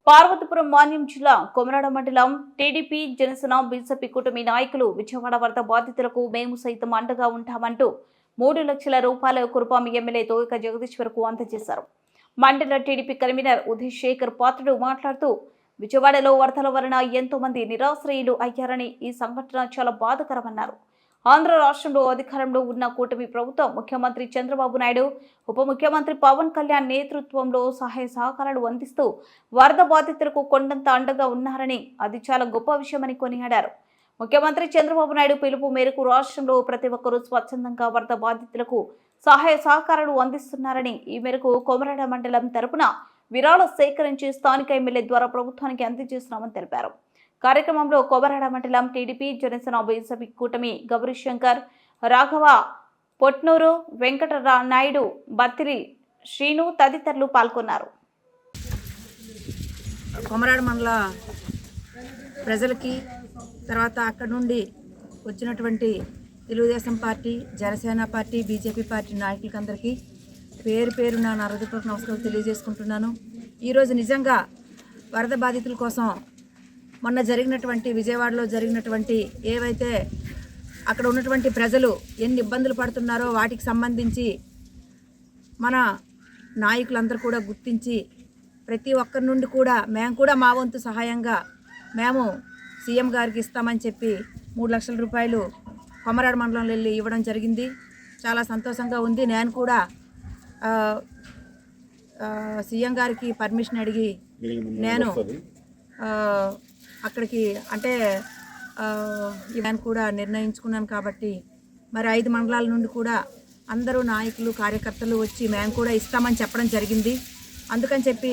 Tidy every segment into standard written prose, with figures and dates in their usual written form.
పార్వతీపురం మాన్యం జిల్లా కొమరాడ మండలం TDP Janasena BJP కూటమి నాయకులు విజయవాడ వరద బాధితులకు మేము సైతం అండగా ఉంటామంటూ 3 లక్షల రూపాయల కురుపాం ఎమ్మెల్యే తోయక జగదీశ్వర్కు అందజేశారు. మండల టీడీపీ కన్వీనర్ ఉదయ్ శేఖర్ పాత్రుడు మాట్లాడుతూ విజయవాడలో వరదల వలన ఎంతో మంది నిరాశ్రయులు అయ్యారని, ఈ సంఘటన చాలా బాధాకరమన్నారు. ఆంధ్ర రాష్ట్రంలో అధికారంలో ఉన్న కూటమి ప్రభుత్వం ముఖ్యమంత్రి చంద్రబాబు నాయుడు, ఉప ముఖ్యమంత్రి పవన్ కళ్యాణ్ నేతృత్వంలో సహాయ సహకారాలు అందిస్తూ వరద బాధితులకు కొండంత అండగా ఉన్నారని, అది చాలా గొప్ప విషయమని కొనియాడారు. ముఖ్యమంత్రి చంద్రబాబు నాయుడు పిలుపు మేరకు రాష్ట్రంలో ప్రతి ఒక్కరూ స్వచ్ఛందంగా వరద బాధితులకు సహాయ సహకారాలు అందిస్తున్నారని, ఈ మేరకు కొమరాడ మండలం తరపున విరాళ సేకరించి స్థానిక ఎమ్మెల్యే ద్వారా ప్రభుత్వానికి అందజేస్తున్నామని తెలిపారు. కార్యక్రమంలో కొమరాడ మండలం టీడీపీ జనసేన బీజేపీ కూటమి గౌరీ శంకర్, రాఘవ, పొట్నూరు, వెంకట నాయుడు, బత్తిరి శ్రీను తదితరులు పాల్గొన్నారు. కొమరాడ మండల ప్రజలకి, తర్వాత అక్కడ నుండి వచ్చినటువంటి Telugu Desam party, Janasena party, BJP party నాయకులకి అందరికీ పేరు పేరు నా హృదయపూర్వక నమస్కారాలు తెలియజేసుకుంటున్నాను. ఈరోజు నిజంగా వరద బాధితుల కోసం మొన్న జరిగినటువంటి విజయవాడలో జరిగినటువంటి ఏవైతే అక్కడ ఉన్నటువంటి ప్రజలు ఎన్ని ఇబ్బందులు పడుతున్నారో వాటికి సంబంధించి మన నాయకులందరూ కూడా గుర్తించి ప్రతి ఒక్కరి నుండి కూడా మేము కూడా మా వంతు సహాయంగా మేము సీఎం గారికి ఇస్తామని చెప్పి 3 లక్షల రూపాయలు కొమరాడ మండలంలో వెళ్ళి ఇవ్వడం జరిగింది. చాలా సంతోషంగా ఉంది. నేను కూడా సీఎం గారికి పర్మిషన్ అడిగి నేను అక్కడికి అంటే నేను కూడా నిర్ణయించుకున్నాను. కాబట్టి మరి 5 మండలాల నుండి కూడా అందరూ నాయకులు, కార్యకర్తలు వచ్చి మేము కూడా ఇస్తామని చెప్పడం జరిగింది. అందుకని చెప్పి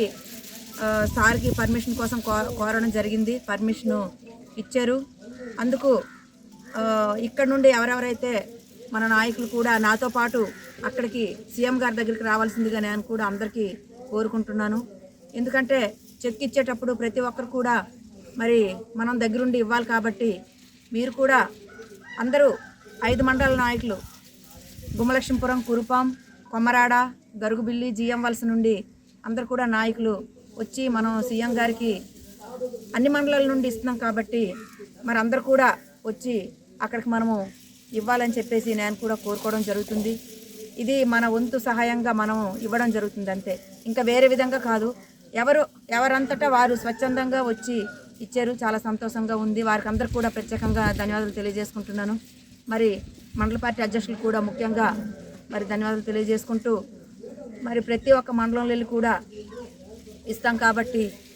సార్కి పర్మిషన్ కోసం కోరడం జరిగింది. పర్మిషను ఇచ్చారు. అందుకు ఇక్కడ నుండి ఎవరెవరైతే మన నాయకులు కూడా నాతో పాటు అక్కడికి సీఎం గారి దగ్గరికి రావాల్సిందిగా నేను కూడా అందరికీ కోరుకుంటున్నాను. ఎందుకంటే చెక్ ఇచ్చేటప్పుడు ప్రతి ఒక్కరు కూడా మరి మనం దగ్గరుండి ఇవ్వాలి. కాబట్టి మీరు కూడా అందరూ 5 మండల నాయకులు గుమ్మలక్ష్మీపురం, కురుపాం, కొమరాడ, గరుగుబిల్లి, జిఎం వలస నుండి అందరు కూడా నాయకులు వచ్చి మనం సీఎం గారికి అన్ని మండలాల నుండి ఇస్తున్నాం. కాబట్టి మరి అందరు కూడా వచ్చి అక్కడికి మనము ఇవ్వాలని చెప్పేసి నేను కూడా కోరుకోవడం జరుగుతుంది. ఇది మన వంతు సహాయంగా మనం ఇవ్వడం జరుగుతుంది అంతే, ఇంకా వేరే విధంగా కాదు. ఎవరంతటా వారు స్వచ్ఛందంగా వచ్చి ఇచ్చారు. చాలా సంతోషంగా ఉంది. వారికి అందరు కూడా ప్రత్యేకంగా ధన్యవాదాలు తెలియజేసుకుంటున్నాను. మరి మండల పార్టీ అధ్యక్షులు కూడా ముఖ్యంగా మరి ధన్యవాదాలు తెలియజేసుకుంటూ మరి ప్రతి ఒక్క మండలంలో కూడా ఇస్తాం. కాబట్టి